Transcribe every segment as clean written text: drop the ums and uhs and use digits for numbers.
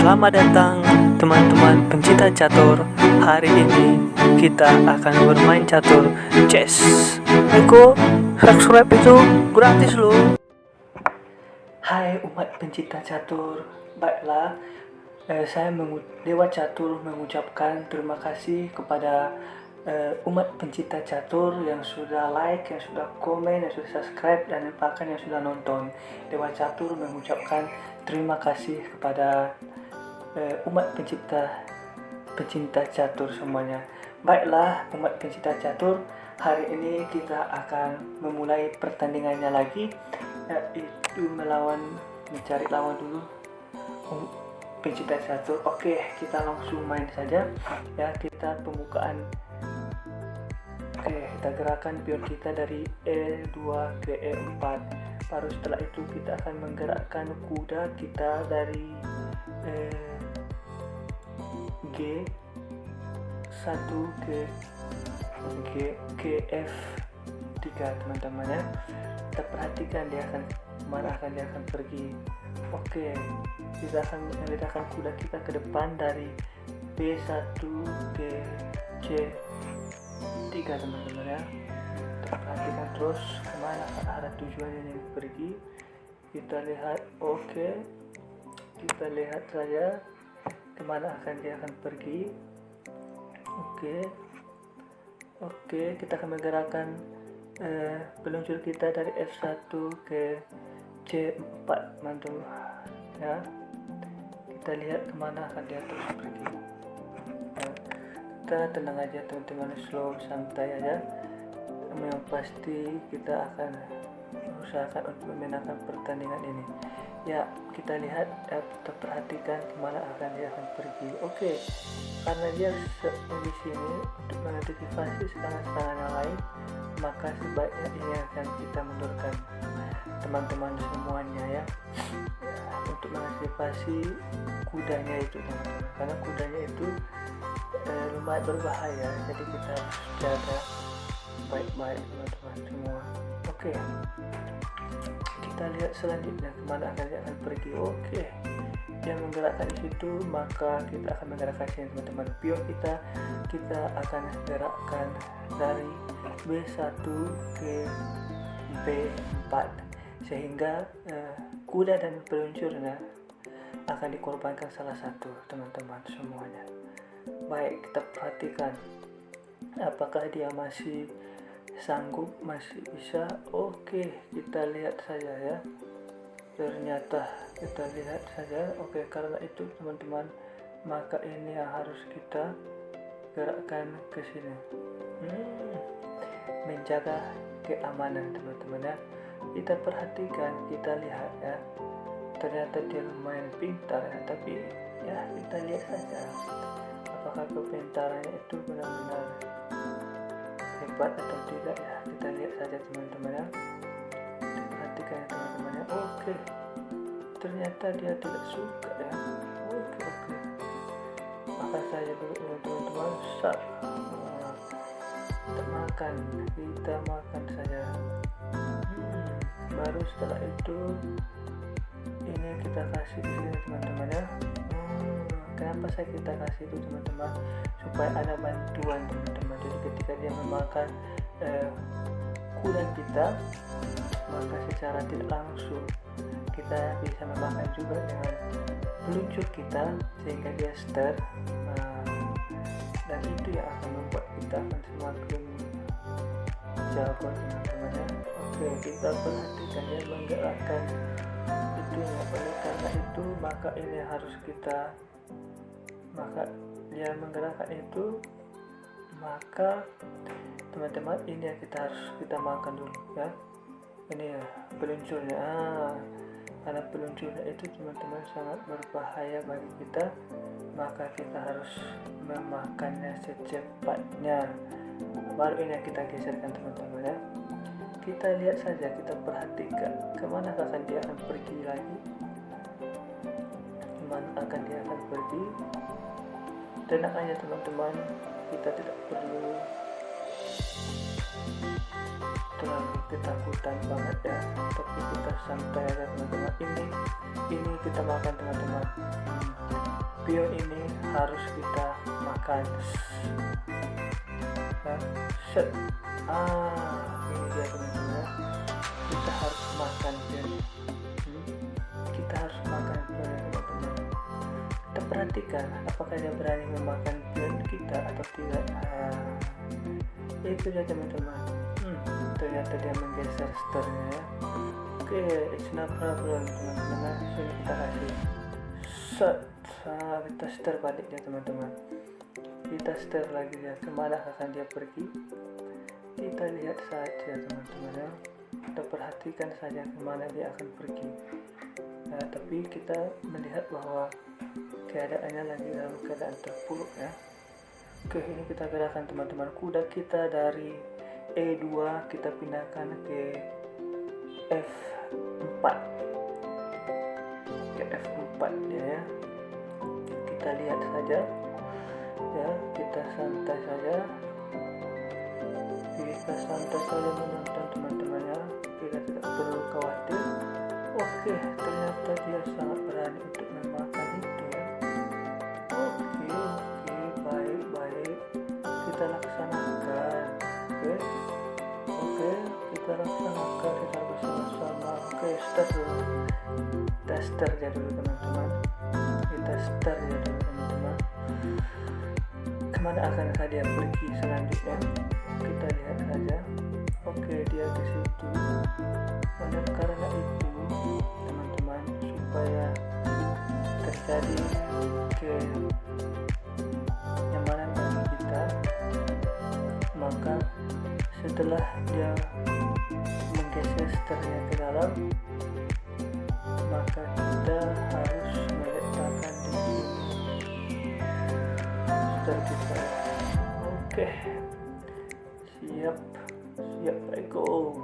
Selamat datang teman-teman pencinta catur. Hari ini kita akan bermain catur chess. Eko, subscribe itu gratis loh. Hai umat pencinta catur. Baiklah, saya lewat catur mengucapkan terima kasih kepada umat pencinta catur yang sudah like, yang sudah komen, yang sudah subscribe, dan bahkan yang sudah nonton. Dewa Catur mengucapkan terima kasih kepada umat pencinta catur semuanya. Baiklah umat pencinta catur, hari ini kita akan memulai pertandingannya lagi, yaitu mencari lawan dulu pencinta catur. Oke, kita langsung main saja ya. Kita pembukaan. Oke, kita gerakan pion kita dari E2 ke E4. Baru setelah itu kita akan menggerakkan kuda kita dari G1 ke F3 teman-teman ya. Kita perhatikan kemana dia akan pergi. Oke, kita akan memindahkan kuda kita ke depan dari B1 ke C3 teman-teman ya. Kita perhatikan terus kemana arah tujuannya ini pergi. Kita lihat. Oke, kita lihat saja kemana dia akan pergi. Oke, kita akan menggerakkan peluncur kita dari F1 ke C4 mantul ya. Kita lihat kemana dia terus pergi. Kita tenang aja teman-teman, slow, santai aja. Yang pasti kita akan usahakan untuk memenangkan pertandingan ini ya. Kita lihat, kita perhatikan kemana dia akan pergi. Oke, karena dia di sini untuk mengantisipasi serangan-serangan yang lain, maka sebaiknya ini akan kita mundurkan teman-teman semuanya ya, untuk mengantisipasi kudanya itu teman-teman, karena kudanya itu lumayan berbahaya, jadi kita harus jaga baik-baik teman-teman semua. Oke, kita lihat selanjutnya kemana dia akan pergi. Oke, dia menggerakkan di situ, maka kita akan menggerakkan sini teman-teman. Pion kita akan gerakkan dari B1 ke B4, sehingga kuda dan peluncurnya akan dikorbankan salah satu teman-teman semuanya. Baik, kita perhatikan apakah dia masih sanggup, masih bisa. Oke, kita lihat saja ya. Ternyata kita lihat saja. Oke, karena itu teman-teman, maka ini yang harus kita gerakkan ke sini, menjaga keamanan teman-teman ya. Kita perhatikan, kita lihat ya. Ternyata dia lumayan pintar ya, tapi ya kita lihat saja apakah kepintarannya itu benar-benar hebat atau tidak ya. Kita lihat saja teman-teman ya. Kita perhatikan ya teman-teman ya. Oke, ternyata dia tidak suka ya. Oke, maka saya dulu teman-teman, kita makan saja. Baru setelah itu ini kita kasih di sini teman-teman ya. Kenapa kita kasih itu teman-teman? Supaya ada bantuan teman-teman. Jadi ketika dia memakan kuda kita, maka secara tidak langsung kita bisa memakan juga dengan peluncur kita, sehingga dia stir. Dan itu yang akan membuat kita akan semakin jago teman-teman ya. Oke, kita perhatikan dia menggerakkan itu ya. Oleh karena itu maka ini harus dia menggerakkan itu, maka teman-teman ini yang kita makan dulu ya. Ini ya peluncurnya. Karena peluncurnya itu teman-teman sangat berbahaya bagi kita, maka kita harus memakannya secepatnya. Baru ini yang kita geserkan teman-teman ya. Kita lihat saja, kita perhatikan kemana dia akan pergi lagi. Dia akan pergi. Tenang aja teman-teman, kita tidak perlu terlalu ketakutan banget ya, tapi kita santai aja teman-teman. Ini kita makan teman-teman. pion ini harus kita makan. Ya, set. Ini dia teman-teman ya. Kita harus makan pion. Kita harus makan pion ya teman-teman. Kita perhatikan apakah dia berani memakan pion kita atau tidak. Itu dia teman-teman. Ternyata dia menggeser sternya ya. Oke, it's no problem teman-teman. Sini kita kasih set. Kita stir balik ya teman-teman. Kita stir lagi ya. Kemana akan dia pergi? Kita lihat saja teman-teman ya. Kita perhatikan saja kemana dia akan pergi. Nah, tapi kita melihat bahwa keadaannya lagi dalam keadaan terpuruk ya. Oke, ini kita gerakan teman-teman. Kuda kita dari E2 kita pindahkan ke F4. Ke F4 dia ya. Kita lihat saja ya, kita santai saja menonton teman-teman ya. Kita tidak perlu khawatir. Oke, ternyata dia sangat berani untuk memakan itu ya. Oke, baik kita laksanakan. Oke, kita laksanakan secara bersama-sama. Oke, start dulu. Kita start ya dulu teman-teman. Kemana akankah dia pergi selanjutnya? Kita lihat saja. Oke, dia ke situ. Dan karena itu teman-teman, supaya terjadi kenyamanan bagi kita, maka setelah dia menggeser sternya ke dalam, maka kita harus meletakkan di sini ster kita. Oke, siap Eko.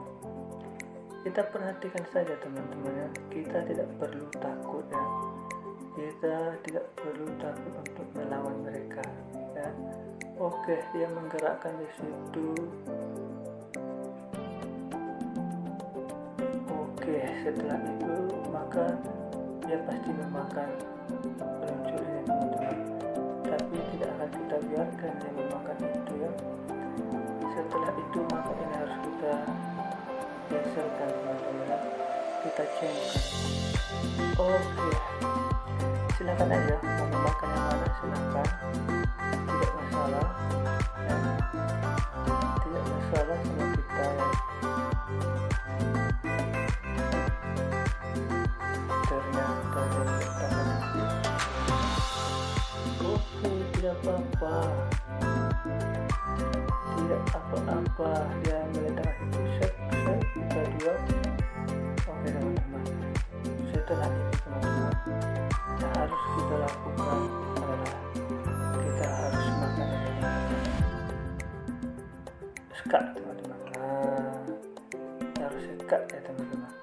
Kita perhatikan saja teman-teman ya. Kita tidak perlu takut ya. Kita tidak perlu takut untuk melawan mereka ya. Oke, dia menggerakkan di situ. Oke, setelah itu maka dia pasti memakan peluncur ini teman-teman. Tapi tidak akan kita biarkan dia memakan itu ya. Setelah itu maka ini harus kita geserkan teman-teman ya. Kita cengkan. Oke, silakan aja mau memakan yang mana silakan. Tidak masalah ya. Tidak masalah sama kita ya. Ternyata dia meletakkan itu. Oke, tidak apa-apa. Tidak apa-apa, dia meletakkan itu. Set kita dua. Oke teman-teman, setelah ini teman-teman, yang harus kita lakukan adalah kita harus makan sekat teman-teman. Kita harus sekat ya teman-teman.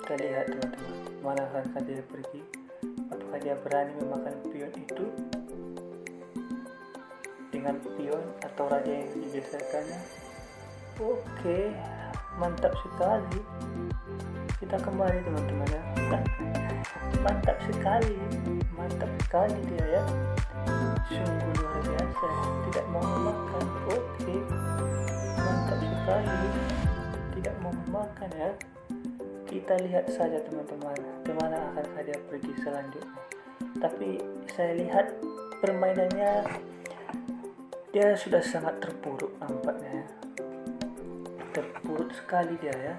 Kita lihat teman-teman, mana akan dia pergi? Apakah dia berani memakan pion itu dengan pion atau raja yang digeserkannya? Oke, mantap sekali. Kita kembali teman-teman ya. Mantap sekali dia ya. Sungguh luar biasa, tidak mau memakan. Oke, mantap sekali, tidak mau memakan ya. Kita lihat saja teman-teman, kemana akan dia pergi selanjutnya. Tapi saya lihat permainannya dia sudah sangat terpuruk nampaknya ya. Terpuruk sekali dia ya.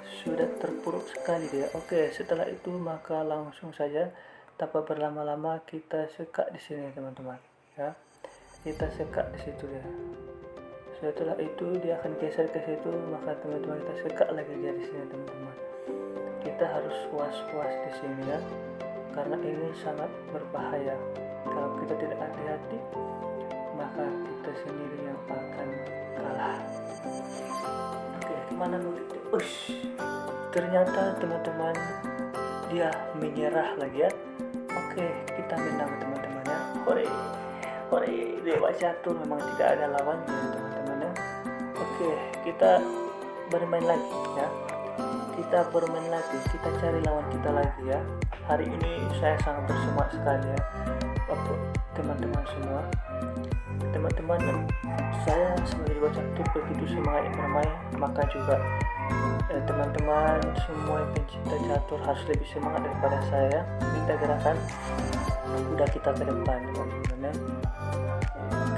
Sudah terpuruk sekali dia. Oke, setelah itu maka langsung saja tanpa berlama-lama kita sekat di sini teman-teman ya. Kita sekat di situ dia. Setelah itu dia akan geser ke situ, maka teman-teman kita sekat lagi dia di sini teman-teman. Kita harus was-was di sini ya. Karena ini sangat berbahaya. Kalau kita tidak hati-hati, maka kita sendiri yang akan kalah. Oke, kemana mulutnya? Ternyata teman-teman dia menyerah lagi ya. Oke, kita menang teman-teman ya. Hore, Dewa Catur memang tidak ada lawannya teman-teman ya. Oke, kita bermain lagi ya. kita bermain lagi, kita cari lawan kita lagi ya. Hari ini saya sangat bersemangat sekali ya, Bapak, teman-teman semua. Teman-teman, saya sebagai bocah tuh begitu semangat bermain, maka juga teman-teman semua yang pencinta catur harus lebih semangat daripada saya. Kita gerakan kuda kita ke depan, teman-teman ya.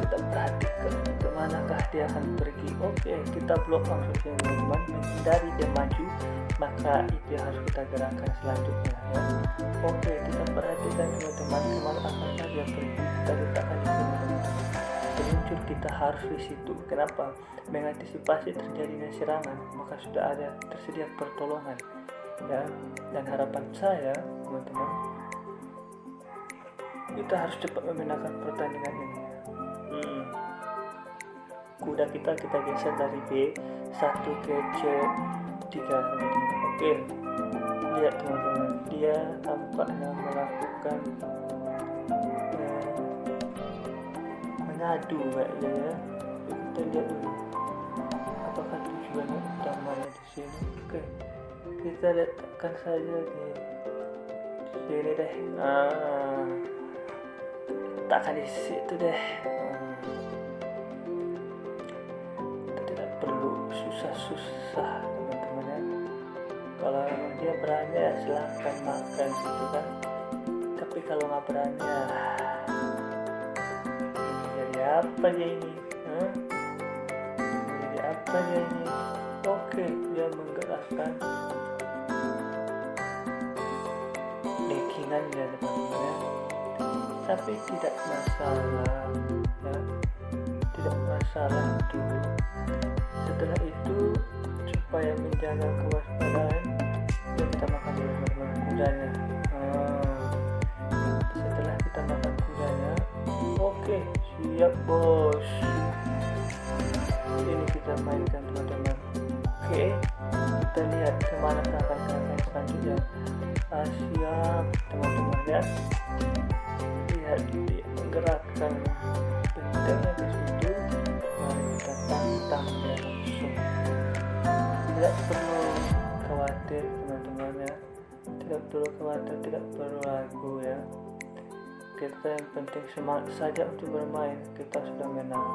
Kita perhatikan kemanakah dia akan pergi. Oke, kita blok langsung saja, teman-teman, menghindari dia maju, maka itu yang harus kita gerakan selanjutnya ya. Oke, kita perhatikan teman-teman, kemana akan dia pergi, kita letakkan di sini, teman-teman. Peluncur kita harus di situ. Kenapa? Mengantisipasi terjadinya serangan, maka sudah ada tersedia pertolongan ya. Dan harapan saya, teman-teman, kita harus cepat memenangkan pertandingan ini. Kuda kita geser dari B1 ke C3, teman-teman. Oke, lihat teman-teman, dia tampaknya melakukan mengadu kayaknya ya. Kita lihat dulu apakah tujuannya utamanya di sini. Oke, kita letakkan saja di sini deh. Letakkan di situ deh. Kita tidak perlu susah-susah, teman-teman ya. Kalau dia berani ya silahkan makan gitu kan. Tapi kalau nggak berani ya apa dia ini? Jadi apa dia ini? Oke, dia menggerakkan backingannya, teman-teman ya. Tapi tidak masalah ya, tidak masalah dulu. Setelah itu supaya menjaga kewaspadaan, ya kita makan dulu, teman-teman, kudanya. Setelah kita makan kudanya, oke, siap bos. Ini kita mainkan, teman-teman. Oke, kita lihat kemana akan selanjutnya. Siap, teman-teman ya. Lihat dia menggerakkan bentengnya ke situ. Mari kita tantang dia langsung. Tidak perlu khawatir, teman-teman ya. Tidak perlu khawatir, tidak perlu ragu ya. Kita yang penting semangat saja untuk bermain, kita sudah menang.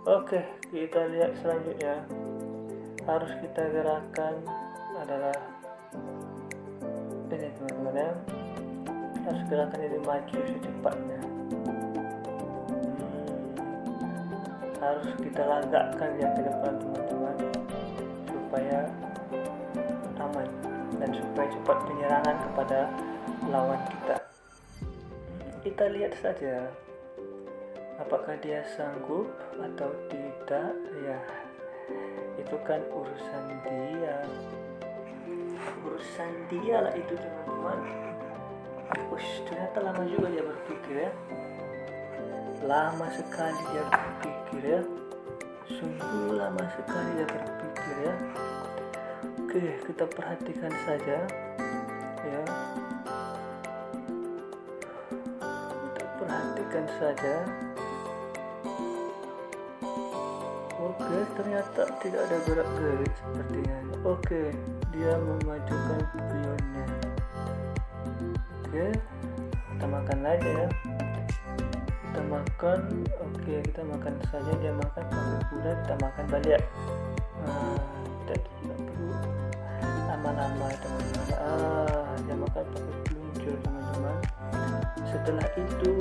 Oke, kita lihat selanjutnya. Harus kita gerakan adalah ini, teman-teman ya. Harus gerakan ini maju secepatnya. Harus kita lagakkan dia ke depan, teman-teman, supaya aman dan supaya cepat penyerangan kepada lawan kita. Kita lihat saja apakah dia sanggup atau tidak ya. Itu kan urusan dia lah itu, teman-teman. Ternyata lama juga dia berpikir ya. Lama sekali dia berpikir ya. Sungguh lama sekali dia berpikir ya. Oke, kita perhatikan saja ya. Perhatikan saja. Oke, ternyata tidak ada gerak-gerik sepertinya. Oke, dia memajukan pionnya. Oke, kita makan aja ya. Kita makan. Oke, kita makan saja. Dia makan pakai kuda, kita makan balik. Kita tidak perlu lama-lama, teman-teman. Dia makan pakai peluncur, teman-teman. Setelah itu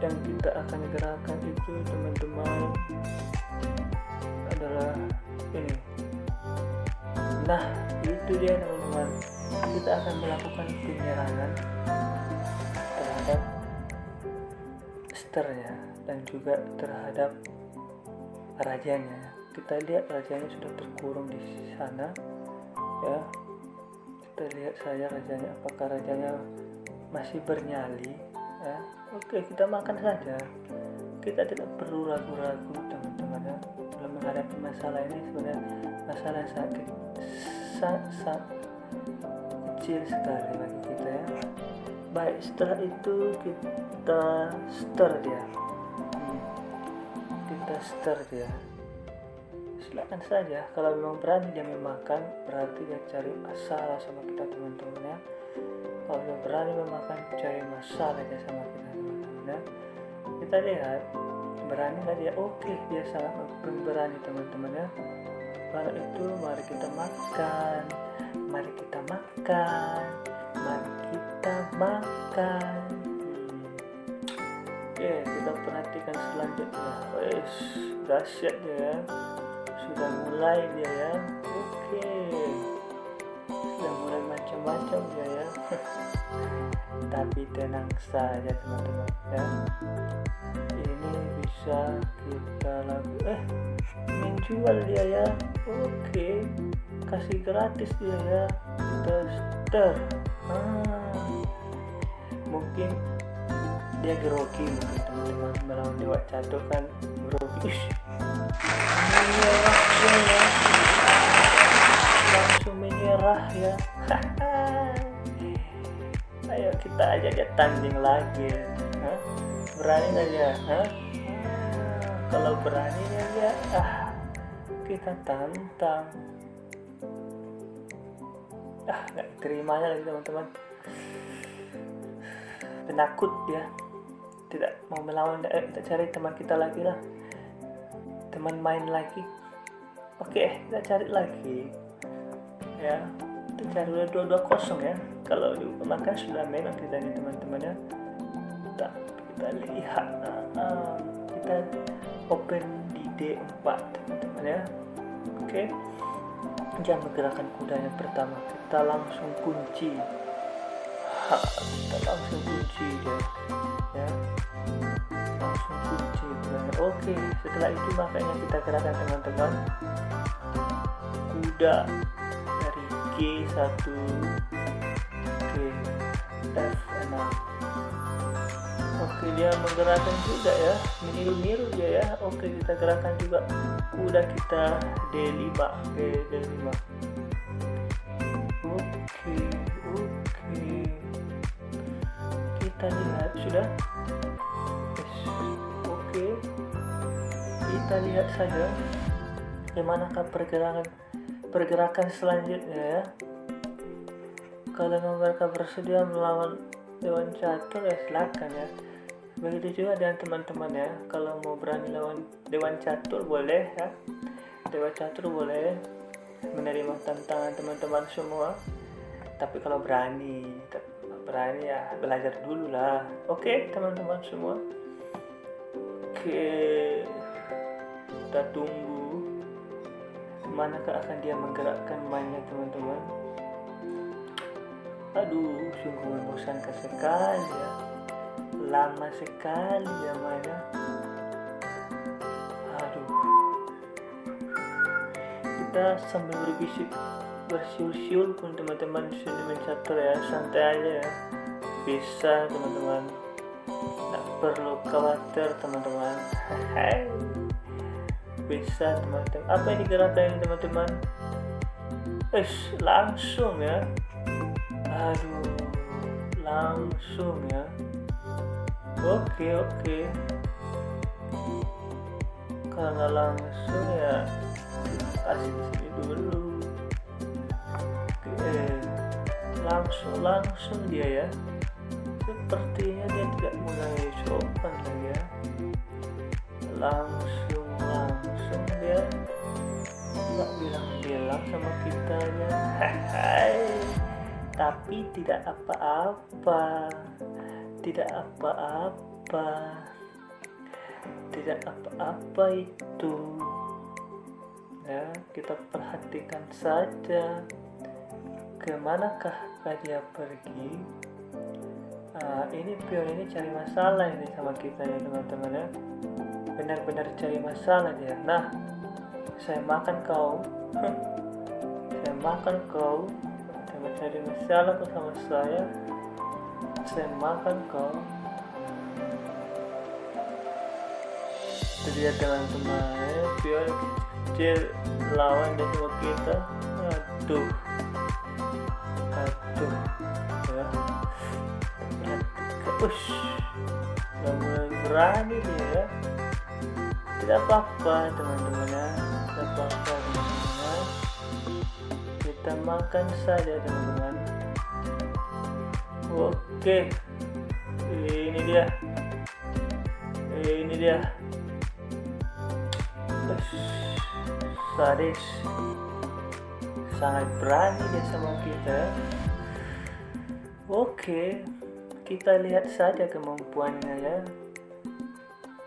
yang kita akan gerakan itu, teman-teman, adalah ini. Nah, itu dia, teman-teman. Kita akan melakukan penyerangan terhadap sternya dan juga terhadap rajanya. Kita lihat rajanya sudah terkurung di sana ya. Kita lihat saja rajanya, apakah rajanya masih bernyali ya. Oke, kita makan saja. Kita tidak perlu ragu-ragu, teman-teman ya. Dalam menghadapi masalah ini, sebenarnya masalah yang sangat kecil sekali bagi kita ya. Baik, setelah itu kita stir dia. silakan saja. Kalau memang berani dia memakan, berarti dia cari masalah sama kita teman-teman ya. Kalau dia berani memakan, cari masalah dia sama kita teman-teman ya. Kita lihat berani nggak dia? Oke, dia sangat berani teman-teman ya. Kalau itu mari kita makan, mari kita makan, mari kita makan. Oke, kita perhatikan selanjutnya. Wes, dahsyat dia ya. Sudah mulai dia ya. Oke, sudah mulai macam-macam dia ya. Tapi tenang saja teman-teman ya. Ini bisa kita lakukan. Menjual dia ya. Oke, kasih gratis dia ya. Tester. Mungkin dia grogi mungkin teman-teman, melawan dewa catur kan grogi. Menyerah dia ya, langsung menyerah ya. Ayo kita aja dia tanding lagi. Berani nggak dia? Kalau berani dia kita tantang. Nggak terimanya lagi teman-teman, penakut dia, tidak mau melawan. Kita cari teman kita lagi lah, teman main lagi. Oke, kita cari lagi ya. Kita cari udah 2-2-0 ya. Kalau dimakan sudah menang kita nih teman-teman ya. Kita lihat kita open di D4 teman-teman ya. Oke, jam gerakan kuda yang pertama kita langsung kunci. Kita langsung kunci ya, langsung kunci. Oke, setelah itu makanya kita gerakan teman-teman kuda dari G1 ke F6. Oke, dia menggerakkan juga ya, meniru-niru dia ya. Oke, kita gerakan juga kuda kita D5 ke D5. Oke, kita lihat sudah. Oke, kita lihat saja bagaimanakah pergerakan selanjutnya ya. Kalau mereka bersedia melawan dewan catur ya silakan ya. Begitu juga dengan teman-teman ya, kalau mau berani lawan dewan catur boleh ya. Dewan catur boleh menerima tantangan teman-teman semua. Tapi kalau berani ya belajar dulu lah. Oke teman-teman semua. Oke, kita tunggu manakah akan dia menggerakkan mainnya teman-teman. Aduh, sungguh membosankan sekali ya, lama sekali ya mainnya. Aduh, kita sambil berbisik bersiul-siul pun teman-teman sini mencatur ya, santai aja ya, bisa teman-teman, nggak perlu khawatir teman-teman. Bisa teman-teman. Apa yang digerakkan ini teman-teman? Langsung ya. Aduh, langsung ya. Oke. Karena langsung ya, kasih di sini dulu. Langsung dia ya. Sepertinya dia tidak mulai sopan lagi ya. Langsung dia nggak bilang sama kita ya. Tapi tidak apa-apa itu ya. Kita perhatikan saja kemanakah dia pergi. Ini pion ini cari masalah ini sama kita ya teman-teman ya, benar-benar cari masalah dia. Nah, saya makan kau cari masalah sama saya makan kau. Jadi ya teman-teman, pion kecil lawan dan sama kita. Aduh ya. Udah mulai berani dia ya. Tidak apa-apa teman-teman ya, tidak apa-apa teman-teman. Kita makan saja teman-teman. Oke, ini dia. Sadis, sangat berani dia sama kita. Oke, kita lihat saja kemampuannya ya.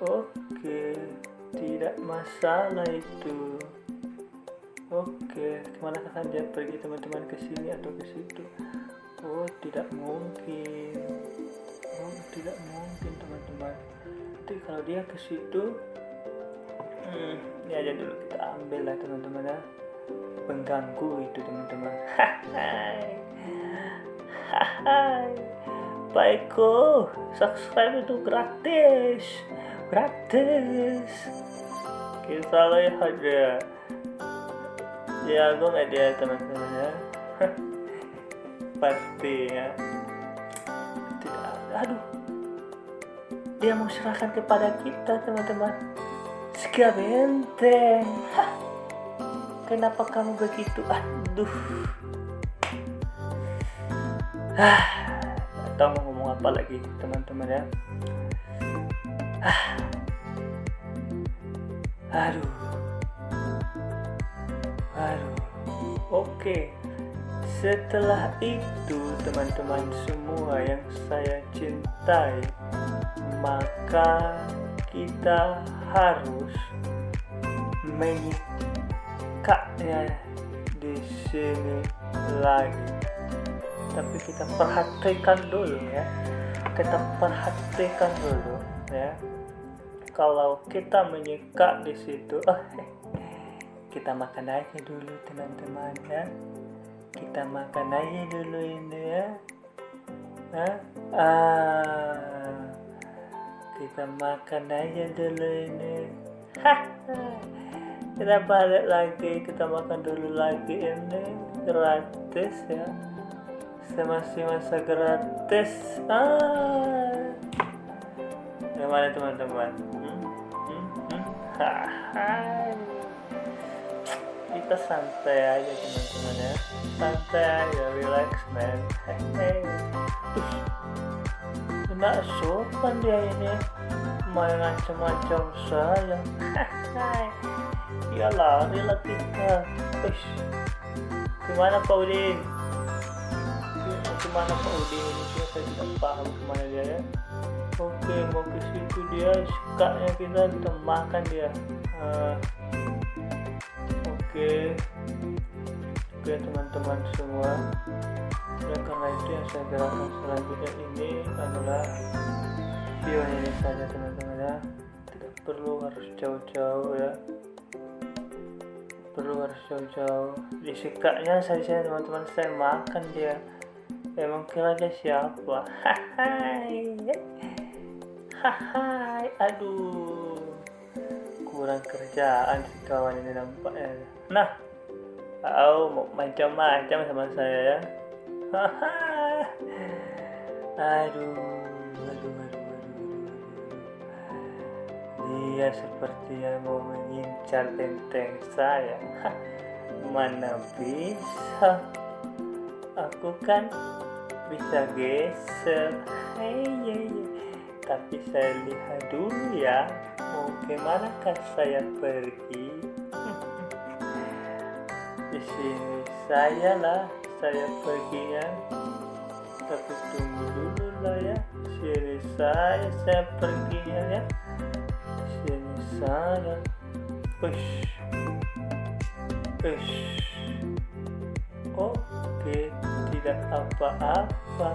Oke, tidak masalah itu. Oke, kemana kan dia pergi teman-teman, ke sini atau ke situ? Oh, tidak mungkin. Tidak mungkin teman-teman. Nanti kalau dia ke situ, ini aja dulu kita ambil lah teman-teman ya. Pengganggu itu teman-teman. Baikku, subscribe itu gratis. Kita lihat ya. Ya, gue nggak dia teman-teman ya. Pastinya tidak. Aduh, dia mau serahkan kepada kita teman-teman. Sekia benteng. Kenapa kamu begitu? Aduh. Atau mau ngomong apa lagi teman-teman ya. Aduh. Oke. Setelah itu teman-teman semua yang saya cintai, maka kita harus menyikatnya di sini lagi. Tapi kita perhatikan dulu ya. Ya. Kalau kita menyikat di situ, kita makan aja dulu teman-teman ya. Kita makan aja dulu ini ya. Kita makan aja dulu ini. Kita balik lagi, kita makan dulu lagi ini. Gratis ya. Masih masa gratis. Gimana teman-teman? Kita santai aja teman-teman ya. Santai aja, relax man. Nggak sopan dia ini, main macam-macam saya. Ya lari lah kita. Kemana Pak Udin? Ini saya tidak paham kemana dia ya. Oke, mau ke situ dia. Sekatnya kita makan dia. Oke teman-teman semua. Dan karena itu yang saya gerakan selanjutnya ini adalah video ini saja teman-teman ya. Tidak perlu harus jauh-jauh ya. Disikatnya saja teman-teman, saya makan dia. Emang kira dia siapa? Aduh, kurang kerjaan si kawan ini nampaknya. Nah, mau macam-macam sama saya ya. Aduh. Dia sepertinya mau mengincar benteng saya. Mana bisa? Aku kan bisa geser. Tapi saya lihat dulu ya, mau kemanakah saya pergi. Di sini saya perginya. Tapi tunggu dulu lah ya. Sini saya perginya ya. Sini saya. Oke, tidak apa-apa.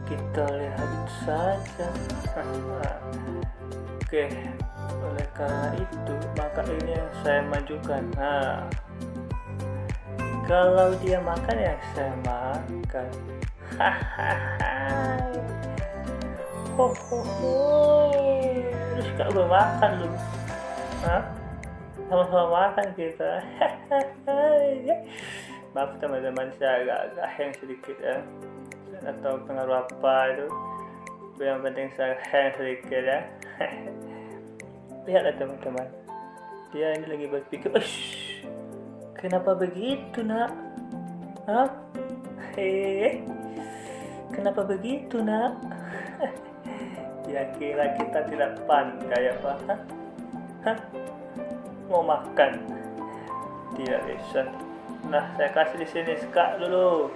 Kita lihat saja. Oke, oleh karena itu maka ini yang saya majukan. Kalau dia makan ya saya makan. Terus gak gue makan lu. Sama-sama makan kita. Maaf teman-teman, saya agak hang sedikit ya. Atau pengaruh apa itu. Yang penting saya hang sedikit ya. Lihatlah teman-teman. Dia ini lagi berpikir, kenapa begitu nak? Hah? Kenapa begitu nak? Ya kira kita tidak pandai apa? Hah? Mau makan? Tidak bisa. Nah, saya kasih di sini skak dulu.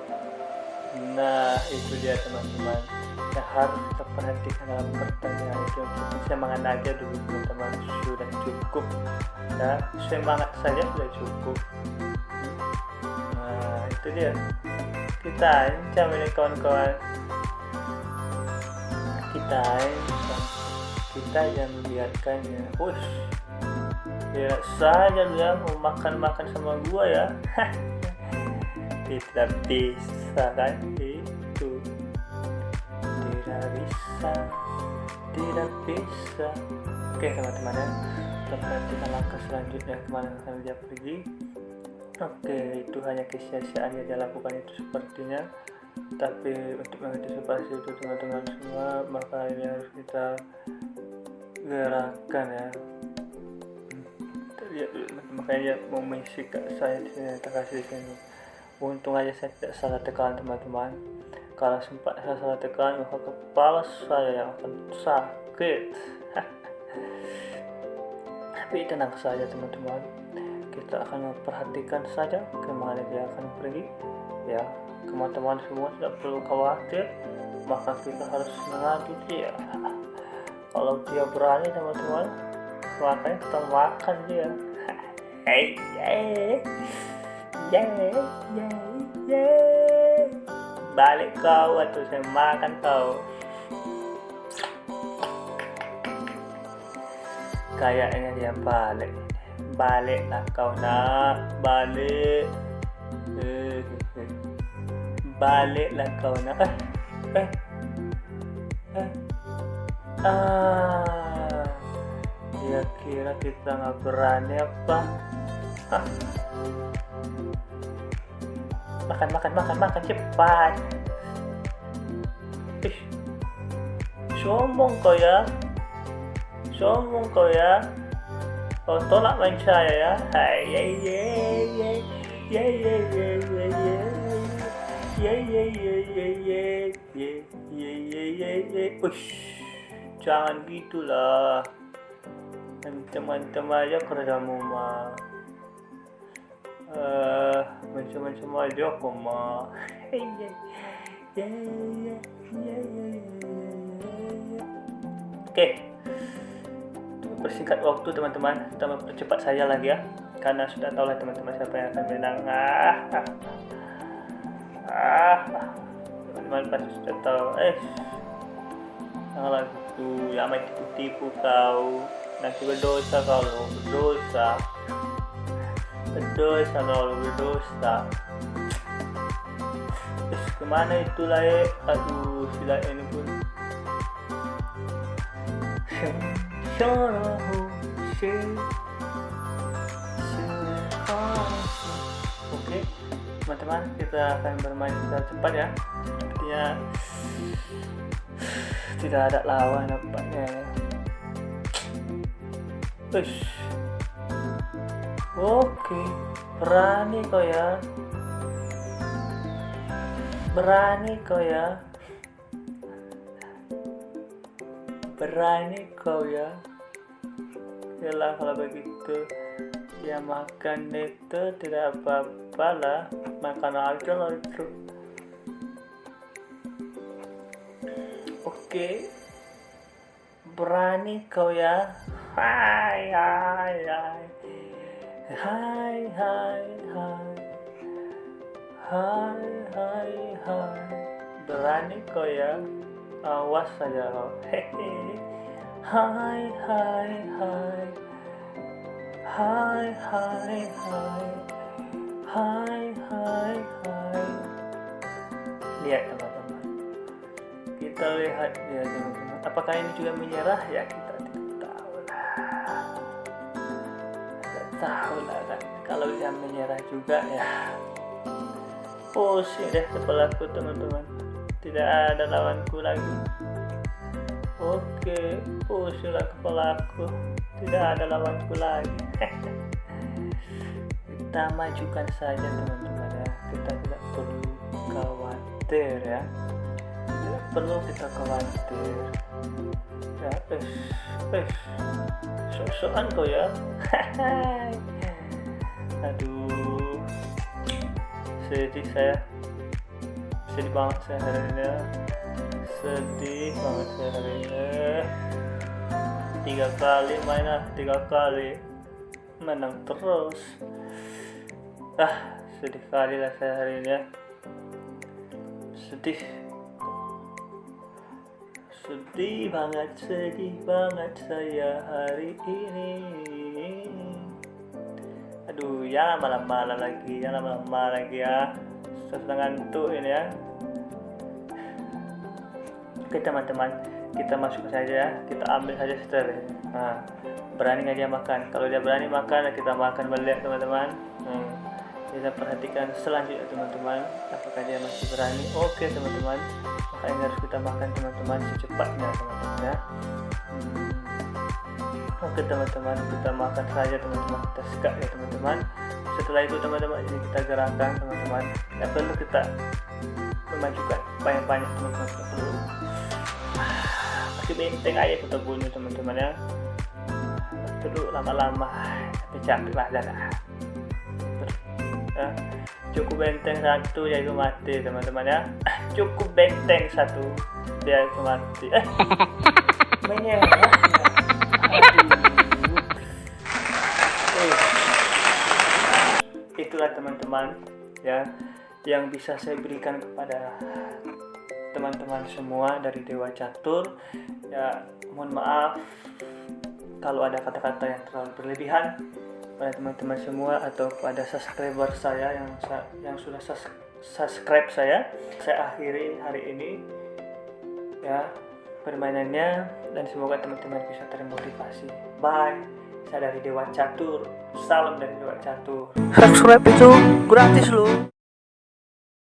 Nah, itu dia teman-teman yang harus kita perhatikan dalam pertanyaan itu. Semangat aja dulu teman-teman, sudah cukup ya, semangat saja sudah cukup. Nah, itu dia, kita ancam ini kawan-kawan, kita ancam, kita yang membiarkannya. Lihat saja dia mau makan sama gua ya. Tidak bisa kan, itu tidak bisa. Oke teman-teman ya, kita perhatikan langkah selanjutnya kemana akan dia pergi. Oke, itu hanya kesia-siaan yang dia lakukan itu sepertinya. Tapi untuk mengantisipasi itu teman-teman semua, maka ini harus kita gerakkan ya. Lihat makanya mau mengisi saya di sini, kita kasih di sini. Untung aja saya tidak salah tekan teman-teman. Kalau sempat saya salah tekan, maka kepala saya yang akan sakit. Tapi tenang saja teman-teman, kita akan memperhatikan saja kemana dia akan pergi ya. Teman-teman semua tidak perlu khawatir, maka kita harus mengadu dia. Kalau dia berani teman-teman, makanya kita makan dia. Balik kau atau saya makan kau. Kayaknya dia baliklah kau nak, baliklah kau nak. Dia kira kita nggak berani apa? Makan cepat. Sombong kau ya. Kau tolak main saya ya. Jangan gitulah. Teman-teman aja kerjamu mah. Macam-macam aja kok mah. Oke, persingkat waktu teman-teman, kita mempercepat saja lagi ya, karena sudah tahu lah teman-teman siapa yang akan menang. Teman-teman pasti sudah tahu. Janganlah gitu, ya main tipu-tipu kau, nanti berdosa kalau berdosa kalau berdosa. Kemana itu lah aduh, sila ini pun. Oke teman-teman, kita akan bermain secara cepat ya. Sepertinya tidak ada lawan nampaknya ya. Oke, berani kau ya. Yalah kalau begitu ya makan itu tidak apa-apa lah, makan aja lah itu. Oke, berani kau ya. Hai. Berani kau ya. Awas saja kau. Hai. Lihat teman-teman. Kita lihat dia teman-teman. Apakah ini juga menyerah ya, kita tidak tahu lah kan. Kalau dia menyerah juga ya. Pusing deh kepalaku teman-teman. Tidak ada lawanku lagi. Oke, pusinglah kepalaku. Tidak ada lawanku lagi. Kita majukan saja teman-teman ya. Kita tidak perlu khawatir ya. Tidak perlu kita khawatir. Ya, sok-sokan kau ya. Aduh, sedih saya. Sedih banget saya hari ini ya. Sedih banget saya hari ini. 3 kali main 3 kali menang terus. Sedih kali lah saya hari ini ya. Sedih banget saya hari ini. Aduh, ya malam-malam lagi ya. Sedang ngantuk ini ya. Oke teman-teman, kita masuk saja ya. Kita ambil saja setelah. Nah, berani nggak dia makan? Kalau dia berani makan, kita makan balik teman-teman. Kita perhatikan selanjutnya teman-teman, apakah dia masih berani. Oke teman-teman, makanya harus kita makan teman-teman secepatnya teman-teman ya. Oke teman-teman, kita makan saja teman-teman, kita sekat ya teman-teman. Setelah itu teman-teman, ini kita gerakan teman-teman. Tidak perlu kita memajukan banyak-banyak teman-teman, tidak perlu. Pakai benteng aja kita bunuh teman-teman ya. Perlu lama-lama, tapi capek lah dah. Cukup benteng 1 dia itu mati teman-teman ya. Cukup benteng 1 dia itu mati. Mainnya itulah teman-teman ya yang bisa saya berikan kepada teman-teman semua dari Dewa Catur ya. Mohon maaf kalau ada kata-kata yang terlalu berlebihan pada teman-teman semua atau pada subscriber saya yang sudah subscribe saya akhiri hari ini ya permainannya, dan semoga teman-teman bisa termotivasi. Bye, saya dari Dewa Catur, salam dari Dewa Catur. Subscribe itu gratis loh.